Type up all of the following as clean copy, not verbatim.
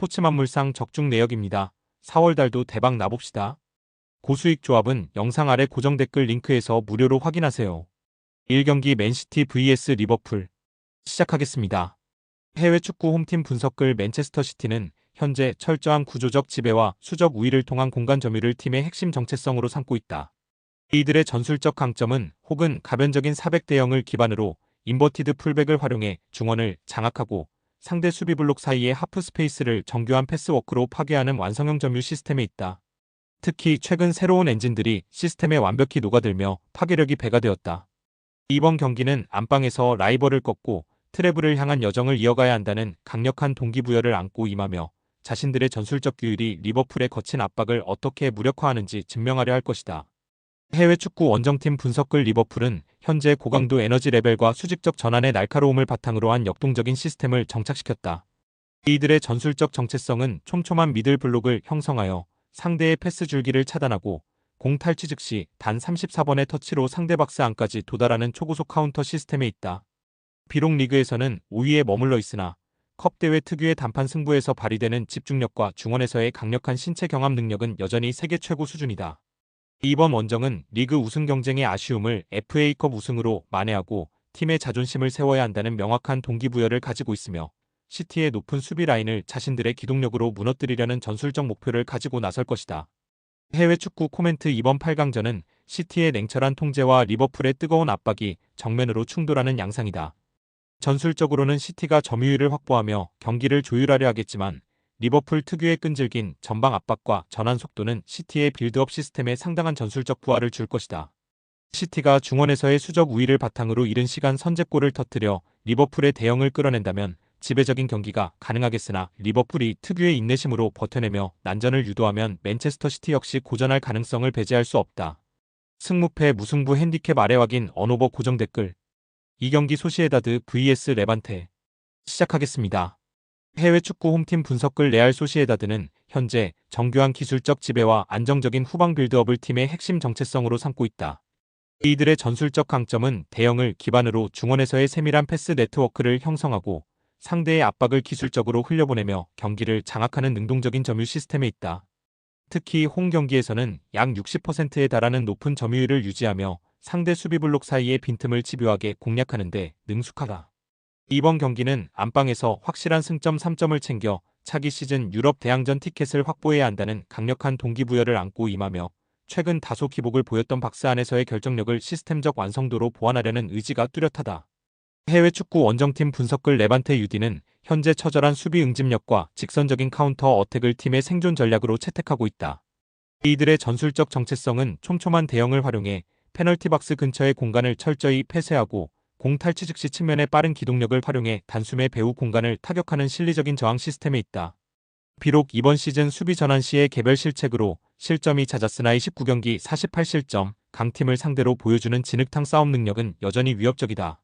스포츠만물상 적중 내역입니다. 4월달도 대박 나봅시다. 고수익 조합은 영상 아래 고정 댓글 링크에서 무료로 확인하세요. 1경기 맨시티 vs 리버풀 시작하겠습니다. 해외 축구 홈팀 분석글 맨체스터 시티는 현재 철저한 구조적 지배와 수적 우위를 통한 공간 점유를 팀의 핵심 정체성으로 삼고 있다. 이들의 전술적 강점은 혹은 가변적인 400대 0을 기반으로 인버티드 풀백을 활용해 중원을 장악하고 상대 수비 블록 사이의 하프 스페이스를 정교한 패스워크로 파괴하는 완성형 점유 시스템에 있다. 특히 최근 새로운 엔진들이 시스템에 완벽히 녹아들며 파괴력이 배가 되었다. 이번 경기는 안방에서 라이벌을 꺾고 트래블을 향한 여정을 이어가야 한다는 강력한 동기부여를 안고 임하며 자신들의 전술적 규율이 리버풀의 거친 압박을 어떻게 무력화하는지 증명하려 할 것이다. 해외 축구 원정팀 분석글 리버풀은 현재 고강도 에너지 레벨과 수직적 전환의 날카로움을 바탕으로 한 역동적인 시스템을 정착시켰다. 이들의 전술적 정체성은 촘촘한 미들 블록을 형성하여 상대의 패스 줄기를 차단하고 공 탈취 즉시 단 34번의 터치로 상대 박스 안까지 도달하는 초고속 카운터 시스템에 있다. 비록 리그에서는 5위에 머물러 있으나 컵 대회 특유의 단판 승부에서 발휘되는 집중력과 중원에서의 강력한 신체 경합 능력은 여전히 세계 최고 수준이다. 이번 원정은 리그 우승 경쟁의 아쉬움을 FA컵 우승으로 만회하고 팀의 자존심을 세워야 한다는 명확한 동기부여를 가지고 있으며 시티의 높은 수비 라인을 자신들의 기동력으로 무너뜨리려는 전술적 목표를 가지고 나설 것이다. 해외 축구 코멘트 이번 8강전은 시티의 냉철한 통제와 리버풀의 뜨거운 압박이 정면으로 충돌하는 양상이다. 전술적으로는 시티가 점유율을 확보하며 경기를 조율하려 하겠지만 리버풀 특유의 끈질긴 전방 압박과 전환 속도는 시티의 빌드업 시스템에 상당한 전술적 부하를 줄 것이다. 시티가 중원에서의 수적 우위를 바탕으로 이른 시간 선제골을 터뜨려 리버풀의 대형을 끌어낸다면 지배적인 경기가 가능하겠으나 리버풀이 특유의 인내심으로 버텨내며 난전을 유도하면 맨체스터 시티 역시 고전할 가능성을 배제할 수 없다. 승무패 무승부 핸디캡 아래 확인 언오버 고정 댓글. 이 경기 소시에다드 vs 레반테 시작하겠습니다. 해외 축구 홈팀 분석글 레알 소시에다드는 현재 정교한 기술적 지배와 안정적인 후방 빌드업을 팀의 핵심 정체성으로 삼고 있다. 이들의 전술적 강점은 대형을 기반으로 중원에서의 세밀한 패스 네트워크를 형성하고 상대의 압박을 기술적으로 흘려보내며 경기를 장악하는 능동적인 점유 시스템에 있다. 특히 홈 경기에서는 약 60%에 달하는 높은 점유율을 유지하며 상대 수비 블록 사이의 빈틈을 집요하게 공략하는 데 능숙하다. 이번 경기는 안방에서 확실한 승점 3점을 챙겨 차기 시즌 유럽 대항전 티켓을 확보해야 한다는 강력한 동기부여를 안고 임하며 최근 다소 기복을 보였던 박스 안에서의 결정력을 시스템적 완성도로 보완하려는 의지가 뚜렷하다. 해외 축구 원정팀 분석글 레반테 UD는 현재 처절한 수비 응집력과 직선적인 카운터 어택을 팀의 생존 전략으로 채택하고 있다. 이들의 전술적 정체성은 촘촘한 대형을 활용해 페널티 박스 근처의 공간을 철저히 폐쇄하고 공 탈취 즉시 측면의 빠른 기동력을 활용해 단숨에 배후 공간을 타격하는 실리적인 저항 시스템에 있다. 비록 이번 시즌 수비 전환 시의 개별 실책으로 실점이 잦았으나 29경기 48실점, 강팀을 상대로 보여주는 진흙탕 싸움 능력은 여전히 위협적이다.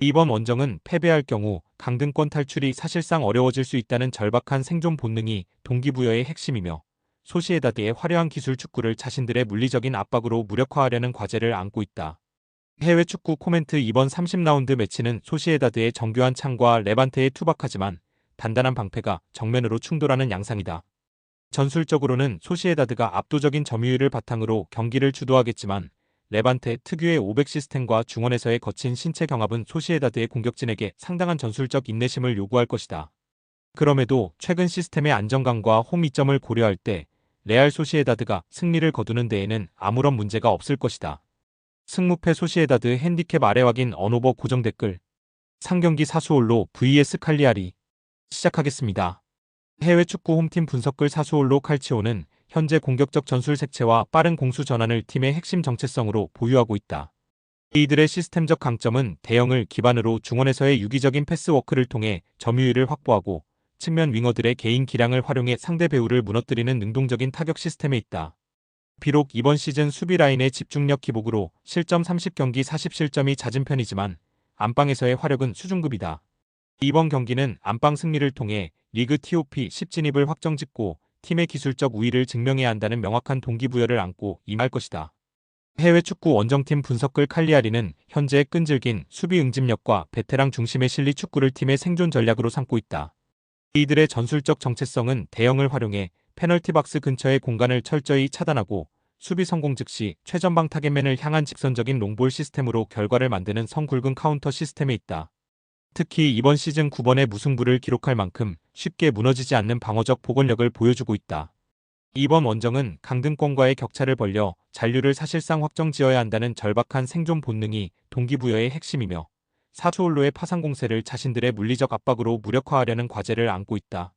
이번 원정은 패배할 경우 강등권 탈출이 사실상 어려워질 수 있다는 절박한 생존 본능이 동기부여의 핵심이며 소시에다드의 화려한 기술 축구를 자신들의 물리적인 압박으로 무력화하려는 과제를 안고 있다. 해외 축구 코멘트 이번 30라운드 매치는 소시에다드의 정교한 창과 레반테의 투박하지만 단단한 방패가 정면으로 충돌하는 양상이다. 전술적으로는 소시에다드가 압도적인 점유율을 바탕으로 경기를 주도하겠지만 레반테 특유의 500 시스템과 중원에서의 거친 신체 경합은 소시에다드의 공격진에게 상당한 전술적 인내심을 요구할 것이다. 그럼에도 최근 시스템의 안정감과 홈 이점을 고려할 때 레알 소시에다드가 승리를 거두는 데에는 아무런 문제가 없을 것이다. 승무패 소시에다드 핸디캡 아래 확인 언오버 고정 댓글. 상경기 사수올로 vs 칼리아리 시작하겠습니다. 해외 축구 홈팀 분석글 사수올로 칼치오는 현재 공격적 전술 색채와 빠른 공수 전환을 팀의 핵심 정체성으로 보유하고 있다. 이들의 시스템적 강점은 대형을 기반으로 중원에서의 유기적인 패스워크를 통해 점유율을 확보하고 측면 윙어들의 개인 기량을 활용해 상대 배후를 무너뜨리는 능동적인 타격 시스템에 있다. 비록 이번 시즌 수비 라인의 집중력 기복으로 실점 30경기 40실점이 잦은 편이지만 안방에서의 화력은 수준급이다. 이번 경기는 안방 승리를 통해 리그 TOP 10진입을 확정짓고 팀의 기술적 우위를 증명해야 한다는 명확한 동기부여를 안고 임할 것이다. 해외 축구 원정팀 분석글 칼리아리는 현재 끈질긴 수비 응집력과 베테랑 중심의 실리 축구를 팀의 생존 전략으로 삼고 있다. 이들의 전술적 정체성은 대형을 활용해 페널티 박스 근처의 공간을 철저히 차단하고 수비 성공 즉시 최전방 타겟맨을 향한 직선적인 롱볼 시스템으로 결과를 만드는 성굵은 카운터 시스템에 있다. 특히 이번 시즌 9번의 무승부를 기록할 만큼 쉽게 무너지지 않는 방어적 복원력을 보여주고 있다. 이번 원정은 강등권과의 격차를 벌려 잔류를 사실상 확정지어야 한다는 절박한 생존 본능이 동기부여의 핵심이며 사수올로의 파상 공세를 자신들의 물리적 압박으로 무력화하려는 과제를 안고 있다.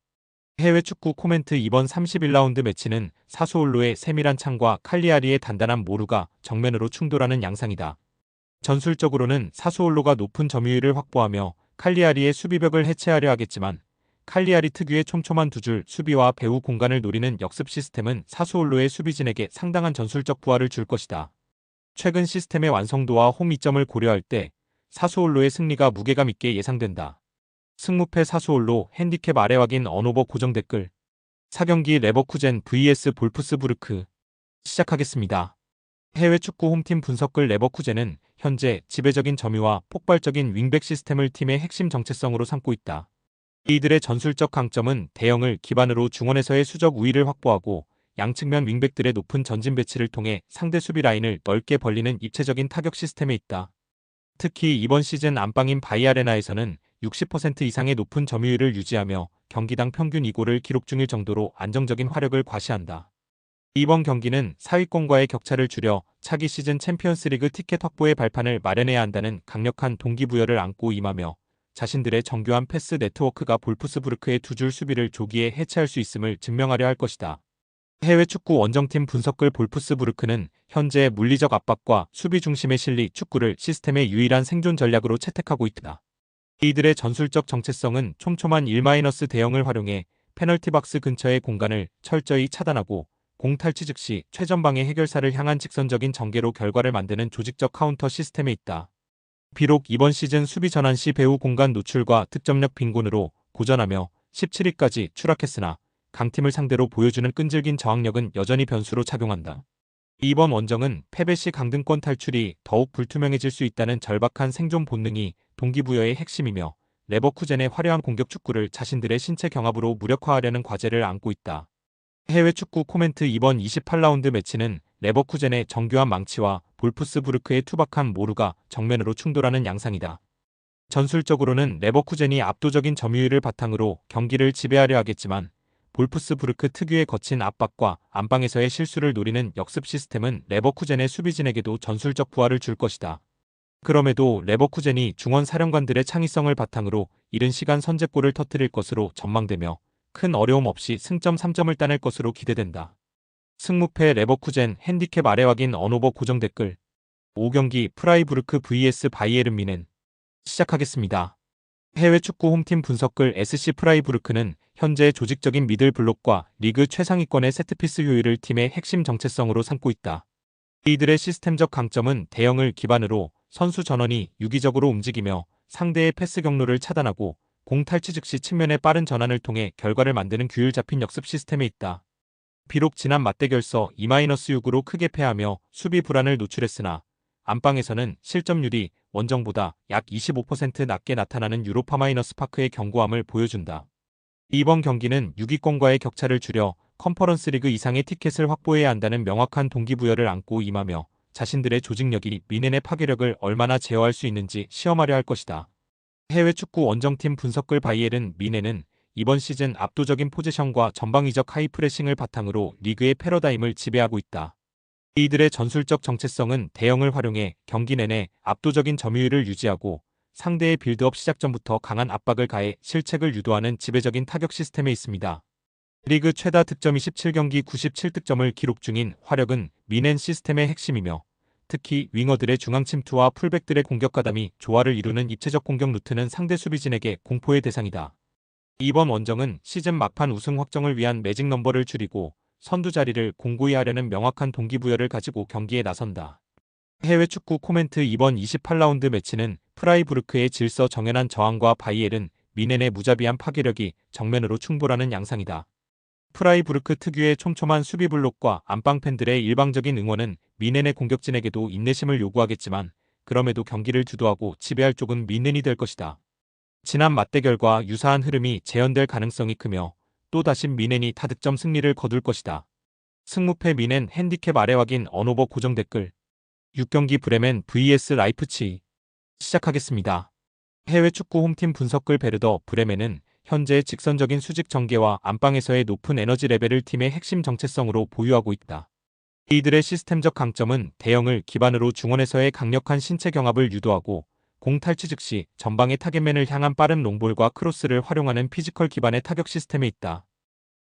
해외 축구 코멘트 이번 31라운드 매치는 사수올로의 세밀한 창과 칼리아리의 단단한 모루가 정면으로 충돌하는 양상이다. 전술적으로는 사수올로가 높은 점유율을 확보하며 칼리아리의 수비벽을 해체하려 하겠지만 칼리아리 특유의 촘촘한 두 줄 수비와 배후 공간을 노리는 역습 시스템은 사수올로의 수비진에게 상당한 전술적 부하를 줄 것이다. 최근 시스템의 완성도와 홈 이점을 고려할 때 사수올로의 승리가 무게감 있게 예상된다. 승무패 사수올로 핸디캡 아래 확인 언오버 고정 댓글 4경기 레버쿠젠 vs 볼프스부르크 시작하겠습니다. 해외 축구 홈팀 분석글 레버쿠젠은 현재 지배적인 점유와 폭발적인 윙백 시스템을 팀의 핵심 정체성으로 삼고 있다. 이들의 전술적 강점은 대형을 기반으로 중원에서의 수적 우위를 확보하고 양측면 윙백들의 높은 전진 배치를 통해 상대 수비 라인을 넓게 벌리는 입체적인 타격 시스템에 있다. 특히 이번 시즌 안방인 바이아레나에서는 60% 이상의 높은 점유율을 유지하며 경기당 평균 2골을 기록 중일 정도로 안정적인 화력을 과시한다. 이번 경기는 상위권과의 격차를 줄여 차기 시즌 챔피언스리그 티켓 확보의 발판을 마련해야 한다는 강력한 동기부여를 안고 임하며 자신들의 정교한 패스 네트워크가 볼프스부르크의 두 줄 수비를 조기에 해체할 수 있음을 증명하려 할 것이다. 해외 축구 원정팀 분석글 볼프스부르크는 현재 물리적 압박과 수비 중심의 실리 축구를 시스템의 유일한 생존 전략으로 채택하고 있다. 이들의 전술적 정체성은 촘촘한 1- 대형을 활용해 페널티 박스 근처의 공간을 철저히 차단하고 공 탈취 즉시 최전방의 해결사를 향한 직선적인 전개로 결과를 만드는 조직적 카운터 시스템에 있다. 비록 이번 시즌 수비 전환 시 배후 공간 노출과 득점력 빈곤으로 고전하며 17위까지 추락했으나 강팀을 상대로 보여주는 끈질긴 저항력은 여전히 변수로 작용한다. 이번 원정은 패배 시 강등권 탈출이 더욱 불투명해질 수 있다는 절박한 생존 본능이 동기부여의 핵심이며 레버쿠젠의 화려한 공격 축구를 자신들의 신체 경합으로 무력화하려는 과제를 안고 있다. 해외 축구 코멘트 이번 28라운드 매치는 레버쿠젠의 정교한 망치와 볼프스부르크의 투박한 모루가 정면으로 충돌하는 양상이다. 전술적으로는 레버쿠젠이 압도적인 점유율을 바탕으로 경기를 지배하려 하겠지만 볼프스부르크 특유의 거친 압박과 안방에서의 실수를 노리는 역습 시스템은 레버쿠젠의 수비진에게도 전술적 부하를 줄 것이다. 그럼에도 레버쿠젠이 중원 사령관들의 창의성을 바탕으로 이른 시간 선제골을 터뜨릴 것으로 전망되며 큰 어려움 없이 승점 3점을 따낼 것으로 기대된다. 승무패 레버쿠젠 핸디캡 아래 확인 언오버 고정 댓글 5경기 프라이부르크 vs 바이에른 뮌헨 시작하겠습니다. 해외 축구 홈팀 분석글 SC 프라이부르크는 현재 조직적인 미들 블록과 리그 최상위권의 세트피스 효율을 팀의 핵심 정체성으로 삼고 있다. 이들의 시스템적 강점은 대형을 기반으로 선수 전원이 유기적으로 움직이며 상대의 패스 경로를 차단하고 공 탈취 즉시 측면의 빠른 전환을 통해 결과를 만드는 규율 잡힌 역습 시스템에 있다. 비록 지난 맞대결서 2-6으로 크게 패하며 수비 불안을 노출했으나 안방에서는 실점률이 원정보다 약 25% 낮게 나타나는 유로파-파크의 견고함을 보여준다. 이번 경기는 6위권과의 격차를 줄여 컨퍼런스 리그 이상의 티켓을 확보해야 한다는 명확한 동기부여를 안고 임하며 자신들의 조직력이 뮌헨의 파괴력을 얼마나 제어할 수 있는지 시험하려 할 것이다. 해외 축구 원정팀 분석글 바이에른 뮌헨은 이번 시즌 압도적인 포지션과 전방위적 하이프레싱을 바탕으로 리그의 패러다임을 지배하고 있다. 이들의 전술적 정체성은 대형을 활용해 경기 내내 압도적인 점유율을 유지하고 상대의 빌드업 시작 전부터 강한 압박을 가해 실책을 유도하는 지배적인 타격 시스템에 있습니다. 리그 최다 득점 27경기 97득점을 기록 중인 화력은 뮌헨 시스템의 핵심이며 특히 윙어들의 중앙 침투와 풀백들의 공격 가담이 조화를 이루는 입체적 공격 루트는 상대 수비진에게 공포의 대상이다. 이번 원정은 시즌 막판 우승 확정을 위한 매직 넘버를 줄이고 선두 자리를 공고히 하려는 명확한 동기부여를 가지고 경기에 나선다. 해외 축구 코멘트 이번 28라운드 매치는 프라이부르크의 질서 정연한 저항과 바이에른 뮌헨의 무자비한 파괴력이 정면으로 충돌하는 양상이다. 프라이부르크 특유의 촘촘한 수비 블록과 안방 팬들의 일방적인 응원은 뮌헨의 공격진에게도 인내심을 요구하겠지만 그럼에도 경기를 주도하고 지배할 쪽은 뮌헨이 될 것이다. 지난 맞대결과 유사한 흐름이 재현될 가능성이 크며 또다시 미넨이 타득점 승리를 거둘 것이다. 승무패 미넨 핸디캡 아래 확인 언오버 고정 댓글 6경기 브레멘 vs 라이프치히 시작하겠습니다. 해외 축구 홈팀 분석글 베르더 브레멘은 현재 직선적인 수직 전개와 안방에서의 높은 에너지 레벨을 팀의 핵심 정체성으로 보유하고 있다. 이들의 시스템적 강점은 대형을 기반으로 중원에서의 강력한 신체 경합을 유도하고 공 탈취 즉시 전방의 타겟맨을 향한 빠른 롱볼과 크로스를 활용하는 피지컬 기반의 타격 시스템에 있다.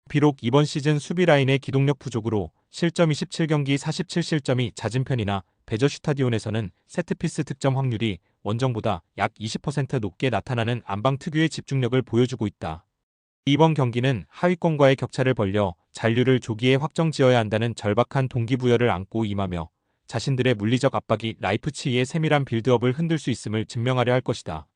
비록 이번 시즌 수비 라인의 기동력 부족으로 실점 27경기 47실점이 잦은 편이나 베저 슈타디온에서는 세트피스 득점 확률이 원정보다 약 20% 높게 나타나는 안방 특유의 집중력을 보여주고 있다. 이번 경기는 하위권과의 격차를 벌려 잔류를 조기에 확정지어야 한다는 절박한 동기부여를 안고 임하며 자신들의 물리적 압박이 라이프치히의 세밀한 빌드업을 흔들 수 있음을 증명하려 할 것이다.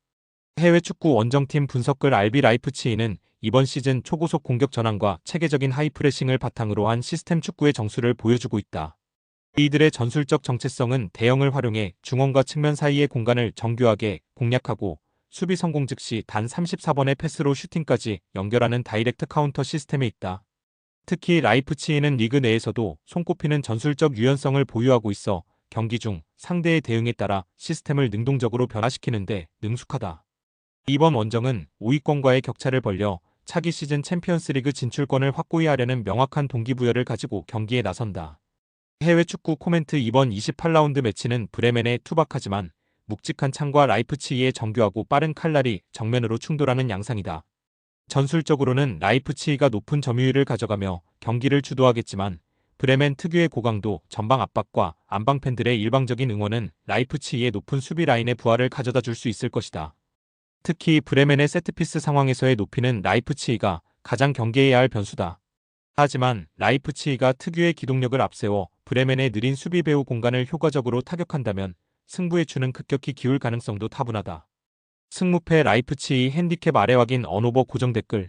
해외 축구 원정팀 분석글 RB 라이프치히는 이번 시즌 초고속 공격 전환과 체계적인 하이프레싱을 바탕으로 한 시스템 축구의 정수를 보여주고 있다. 이들의 전술적 정체성은 대형을 활용해 중원과 측면 사이의 공간을 정교하게 공략하고 수비 성공 즉시 단 34번의 패스로 슈팅까지 연결하는 다이렉트 카운터 시스템에 있다. 특히 라이프치히는 리그 내에서도 손꼽히는 전술적 유연성을 보유하고 있어 경기 중 상대의 대응에 따라 시스템을 능동적으로 변화시키는데 능숙하다. 이번 원정은 5위권과의 격차를 벌려 차기 시즌 챔피언스리그 진출권을 확고히 하려는 명확한 동기부여를 가지고 경기에 나선다. 해외 축구 코멘트 이번 28라운드 매치는 브레멘의 투박하지만 묵직한 창과 라이프치히의 정교하고 빠른 칼날이 정면으로 충돌하는 양상이다. 전술적으로는 라이프치히가 높은 점유율을 가져가며 경기를 주도하겠지만 브레멘 특유의 고강도 전방 압박과 안방 팬들의 일방적인 응원은 라이프치히의 높은 수비 라인의 부하를 가져다 줄 수 있을 것이다. 특히 브레멘의 세트피스 상황에서의 높이는 라이프치히가 가장 경계해야 할 변수다. 하지만 라이프치히가 특유의 기동력을 앞세워 브레멘의 느린 수비 배후 공간을 효과적으로 타격한다면 승부의 추는 급격히 기울 가능성도 타분하다. 승무패 라이프치히 핸디캡 아래 확인 언오버 고정 댓글